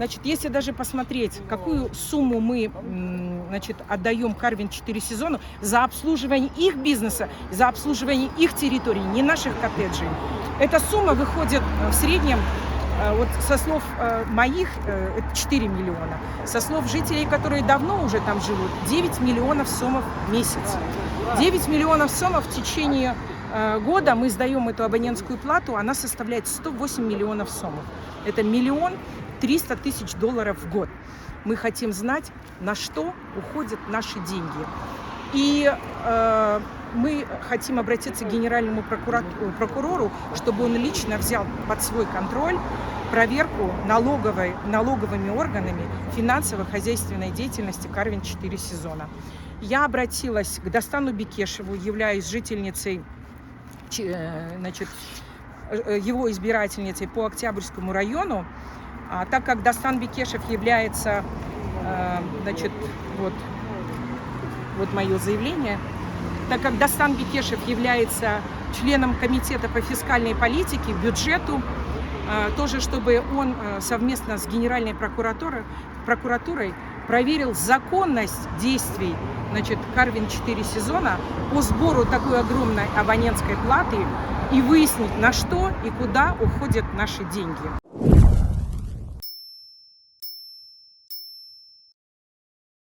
Значит, если даже посмотреть, какую сумму мы, значит, отдаем Карвин 4 сезону за обслуживание их бизнеса, за обслуживание их территорий, не наших коттеджей, эта сумма выходит в среднем, вот со слов моих, это 4 миллиона, со слов жителей, которые давно уже там живут, 9 миллионов сомов в месяц. 9 миллионов сомов в течение года мы сдаем эту абонентскую плату, она составляет 108 миллионов сомов. Это 1 300 000 долларов в год. Мы хотим знать, на что уходят наши деньги. И мы хотим обратиться к генеральному прокурору, чтобы он лично взял под свой контроль проверку налоговыми органами финансово-хозяйственной деятельности Карвин 4 сезона. Я обратилась к Дастану Бекешеву, являюсь жительницей, значит, его избирательницей по Октябрьскому району, так как Дастан Бекешев является, значит, вот мое заявление, так как Дастан Бекешев является членом комитета по фискальной политике, бюджету, тоже чтобы он совместно с Генеральной прокуратурой проверил законность действий, значит, Карвин 4 сезона по сбору такой огромной абонентской платы и выяснить, на что и куда уходят наши деньги.